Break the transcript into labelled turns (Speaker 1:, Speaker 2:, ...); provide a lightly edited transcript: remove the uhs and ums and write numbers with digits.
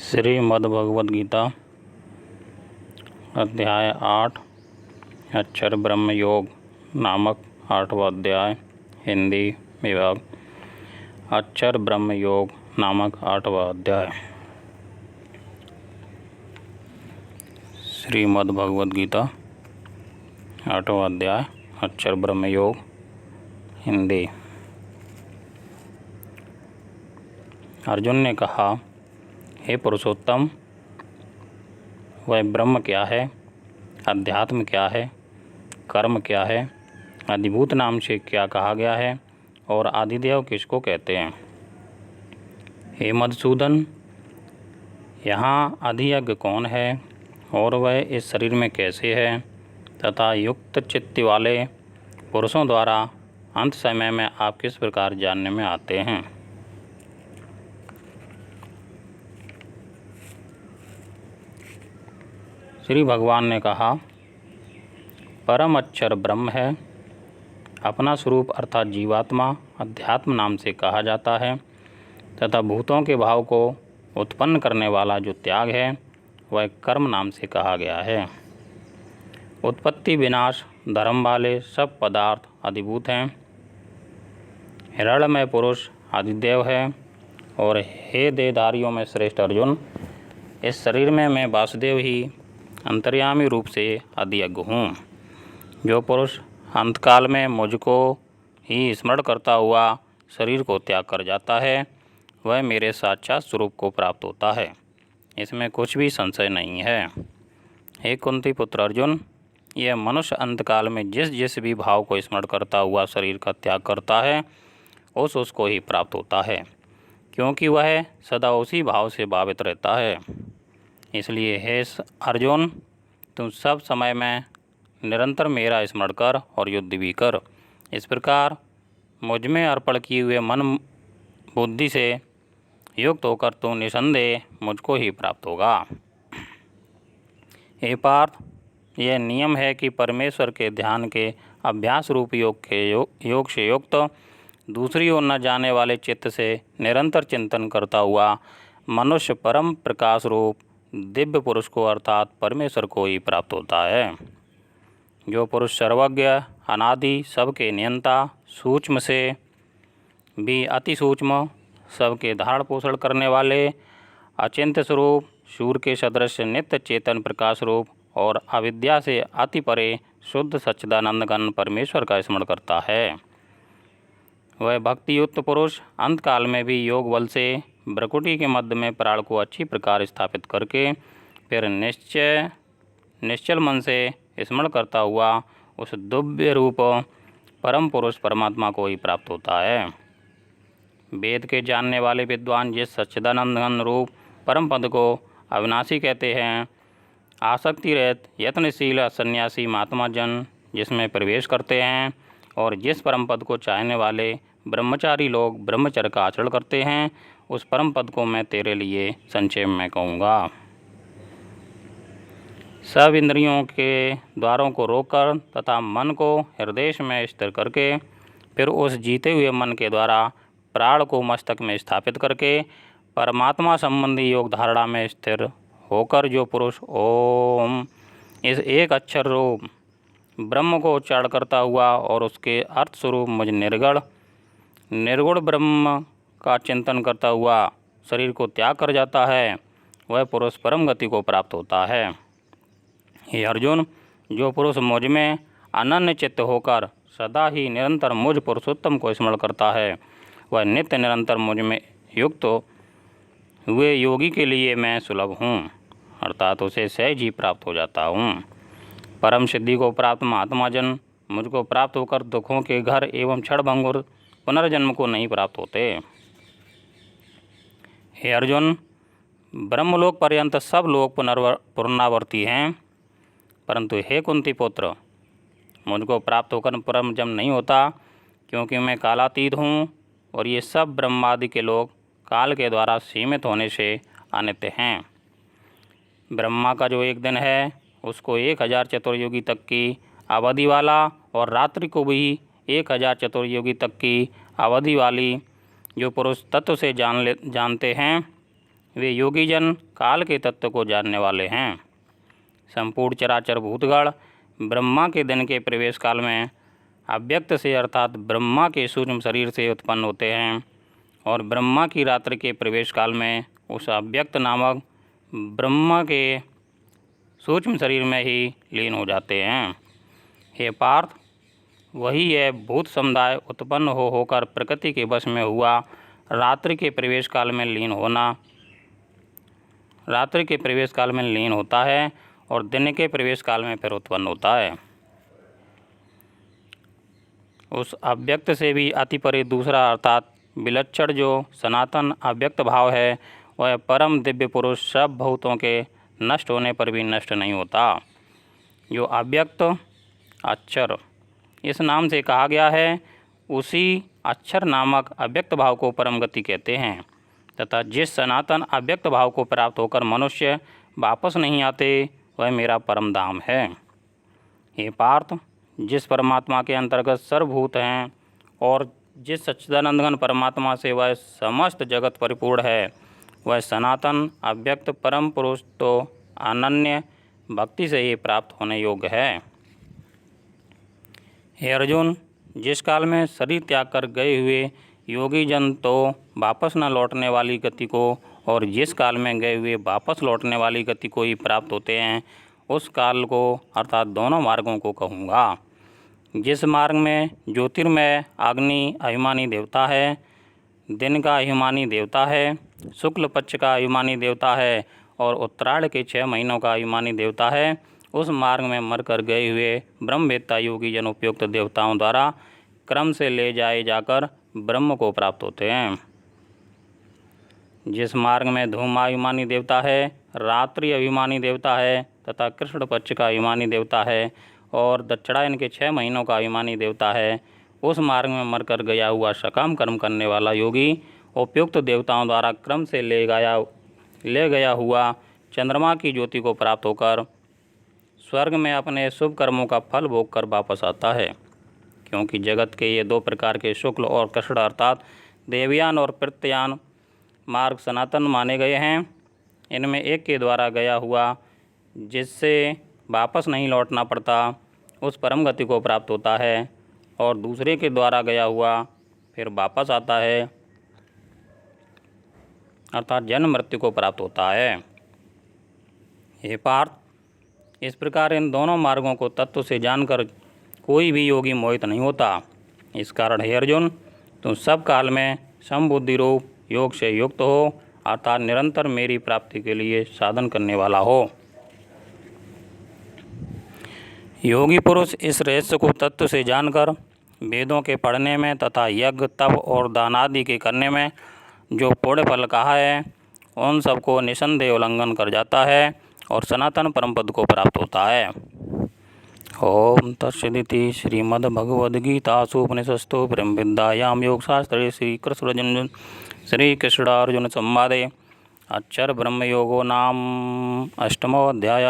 Speaker 1: श्रीमद्भगवद गीता अध्याय 8 अक्षर ब्रह्म योग नामक 8वां अध्याय हिंदी विभाग। अक्षर ब्रह्म योग नामक 8वां अध्याय। श्रीमद्भगवद गीता 8वां अध्याय अक्षर ब्रह्म योग हिंदी। अर्जुन ने कहा, हे पुरुषोत्तम, वह ब्रह्म क्या है, अध्यात्म क्या है, कर्म क्या है, अधिभूत नाम से क्या कहा गया है और आदिदेव किसको कहते हैं। हे मधुसूदन, यहाँ अधियज्ञ कौन है और वह इस शरीर में कैसे है तथा युक्त चित्त वाले पुरुषों द्वारा अंत समय में आप किस प्रकार जानने में आते हैं। श्री भगवान ने कहा, परम अक्षर ब्रह्म है। अपना स्वरूप अर्थात जीवात्मा अध्यात्म नाम से कहा जाता है तथा भूतों के भाव को उत्पन्न करने वाला जो त्याग है वह कर्म नाम से कहा गया है। उत्पत्ति विनाश धर्म वाले सब पदार्थ अधिभूत हैं। हिरण्मय पुरुष आदिदेव है। और हे देहधारियों में श्रेष्ठ अर्जुन, इस शरीर में मैं वासुदेव ही अंतर्यामी रूप से अधियज्ञ हूँ। जो पुरुष अंतकाल में मुझको ही स्मरण करता हुआ शरीर को त्याग कर जाता है वह मेरे साक्षात स्वरूप को प्राप्त होता है, इसमें कुछ भी संशय नहीं है। हे कुंती पुत्र अर्जुन, यह मनुष्य अंतकाल में जिस जिस भी भाव को स्मरण करता हुआ शरीर का त्याग करता है उसको ही प्राप्त होता है, क्योंकि वह सदा उसी भाव से भावित रहता है। इसलिए हे अर्जुन, तुम सब समय में निरंतर मेरा स्मरण कर और युद्ध भी कर। इस प्रकार मुझ में अर्पण किए हुए मन बुद्धि से युक्त होकर तू निसंदेह मुझको ही प्राप्त होगा। हे पार्थ, यह नियम है कि परमेश्वर के ध्यान के अभ्यास रूप योग से युक्त दूसरी ओर न जाने वाले चित्त से निरंतर चिंतन करता हुआ मनुष्य परम प्रकाश रूप दिव्य पुरुष को अर्थात परमेश्वर को ही प्राप्त होता है। जो पुरुष सर्वज्ञ अनादि सबके नियंता सूक्ष्म से भी अति सूक्ष्म सबके धारण पोषण करने वाले अचिंत्य स्वरूप सूर्य के सदृश नित्य चेतन प्रकाश रूप और अविद्या से अति परे शुद्ध सच्चिदानंद घन परमेश्वर का स्मरण करता है, वह भक्ति युक्त पुरुष अंतकाल में भी योग बल से भ्रकुटी के मध्य में प्राण को अच्छी प्रकार स्थापित करके फिर निश्चल मन से स्मरण करता हुआ उस दिव्य रूप परम पुरुष परमात्मा को ही प्राप्त होता है। वेद के जानने वाले विद्वान जिस सच्चिदानंद घन रूप परम पद को अविनाशी कहते हैं, आसक्ति रहित यत्नशील सन्यासी महात्मा जन जिसमें प्रवेश करते हैं और जिस परम पद को चाहने वाले ब्रह्मचारी लोग ब्रह्मचर्य का आचरण करते हैं, उस परम पद को मैं तेरे लिए संक्षेप में कहूँगा। सब इंद्रियों के द्वारों को रोककर तथा मन को हृदय में स्थिर करके फिर उस जीते हुए मन के द्वारा प्राण को मस्तक में स्थापित करके परमात्मा संबंधी योग धारणा में स्थिर होकर जो पुरुष ओम इस एक अक्षर रूप ब्रह्म को उच्चारण करता हुआ और उसके अर्थ स्वरूप मुझ निर्गुण ब्रह्म का चिंतन करता हुआ शरीर को त्याग कर जाता है, वह पुरुष परम गति को प्राप्त होता है। हे अर्जुन, जो पुरुष मुझ में अनन्य चित्त होकर सदा ही निरंतर मुझ पुरुषोत्तम को स्मरण करता है वह नित्य निरंतर मुझ में युक्त हुए योगी के लिए मैं सुलभ हूँ, अर्थात उसे सहज ही प्राप्त हो जाता हूँ। परम सिद्धि को प्राप्त महात्मा जन मुझको प्राप्त होकर दुखों के घर एवं क्षणभंगुर पुनर्जन्म को नहीं प्राप्त होते। हे अर्जुन, ब्रह्मलोक पर्यंत सब लोग पुनरावर्ती हैं, परंतु हे कुंती पुत्र, मुझको प्राप्त होकर परम जन्म नहीं होता, क्योंकि मैं कालातीत हूँ और ये सब ब्रह्मादि के लोग काल के द्वारा सीमित होने से अनित्य हैं। ब्रह्मा का जो एक दिन है उसको 1000 चतुर्युगी तक की अवधि वाला और रात्रि को भी 1000 चतुर्युगी तक की अवधि वाली जो पुरुष तत्व से जानते हैं वे योगीजन काल के तत्व को जानने वाले हैं। संपूर्ण चराचर भूतगण ब्रह्मा के दिन के प्रवेश काल में अव्यक्त से अर्थात ब्रह्मा के सूक्ष्म शरीर से उत्पन्न होते हैं और ब्रह्मा की रात्रि के प्रवेश काल में उस अव्यक्त नामक ब्रह्मा के सूक्ष्म शरीर में ही लीन हो जाते हैं। हे पार्थ, वही है भूत समुदाय उत्पन्न होकर प्रकृति के वश में हुआ रात्रि के प्रवेश काल में लीन होता है और दिन के प्रवेश काल में फिर उत्पन्न होता है। उस अव्यक्त से भी अति परे दूसरा अर्थात विलक्षण जो सनातन अव्यक्त भाव है, वह परम दिव्य पुरुष सब भूतों के नष्ट होने पर भी नष्ट नहीं होता। जो अव्यक्त अक्षर इस नाम से कहा गया है, उसी अक्षर नामक अव्यक्त भाव को परम गति कहते हैं तथा जिस सनातन अव्यक्त भाव को प्राप्त होकर मनुष्य वापस नहीं आते, वह मेरा परम धाम है। हे पार्थ, जिस परमात्मा के अंतर्गत सर्वभूत हैं और जिस सच्चिदानंद घन परमात्मा से वह समस्त जगत परिपूर्ण है, वह सनातन अव्यक्त परम पुरुष तो अनन्य भक्ति से ही प्राप्त होने योग्य है। हे अर्जुन, जिस काल में शरीर त्याग कर गए हुए योगी जन तो वापस न लौटने वाली गति को और जिस काल में गए हुए वापस लौटने वाली गति को ही प्राप्त होते हैं, उस काल को अर्थात दोनों मार्गों को कहूँगा। जिस मार्ग में ज्योतिर्मय अग्नि अभिमानी देवता है, दिन का अभिमानी देवता है, शुक्ल पक्ष का अभिमानी देवता है और उत्तरायण के 6 महीनों का अभिमानी देवता है, उस मार्ग में मरकर गए हुए ब्रह्मवेत्ता योगी जन उपयुक्त देवताओं द्वारा क्रम से ले जाए जाकर ब्रह्म को प्राप्त होते हैं। जिस मार्ग में धूम अभिमानी देवता है, रात्रि अभिमानी देवता है तथा कृष्ण पक्ष का अभिमानी देवता है और दक्षिणायन के 6 महीनों का अभिमानी देवता है, उस मार्ग में मरकर गया हुआ सकाम कर्म करने वाला योगी उपयुक्त देवताओं द्वारा क्रम से ले गया हुआ चंद्रमा की ज्योति को प्राप्त होकर स्वर्ग में अपने शुभ कर्मों का फल भोग कर वापस आता है। क्योंकि जगत के ये 2 प्रकार के शुक्ल और कृष्ण अर्थात देवयान और प्रत्ययान मार्ग सनातन माने गए हैं। इनमें एक के द्वारा गया हुआ जिससे वापस नहीं लौटना पड़ता, उस परम गति को प्राप्त होता है और दूसरे के द्वारा गया हुआ फिर वापस आता है अर्थात जन्म मृत्यु को प्राप्त होता है। हे पार्थ, इस प्रकार इन दोनों मार्गों को तत्व से जानकर कोई भी योगी मोहित नहीं होता। इस कारण हे अर्जुन, तुम सब काल में समबुद्धि रूप योग से युक्त हो अर्थात निरंतर मेरी प्राप्ति के लिए साधन करने वाला हो। योगी पुरुष इस रहस्य को तत्व से जानकर वेदों के पढ़ने में तथा यज्ञ तप और दान आदि के करने में जो पुण्य फल कहा है, उन सबको निसंदेह उल्लंघन कर जाता है और सनातन परम पद को प्राप्त होता है। ओम तत्सदिति श्रीमद्भगवद्गीतासु उपनिषत्सु ब्रह्मविद्यायां योगशास्त्रे श्रीकृष्णार्जुन संवादे अक्षर ब्रह्म योगो नाम 8वां अध्याय।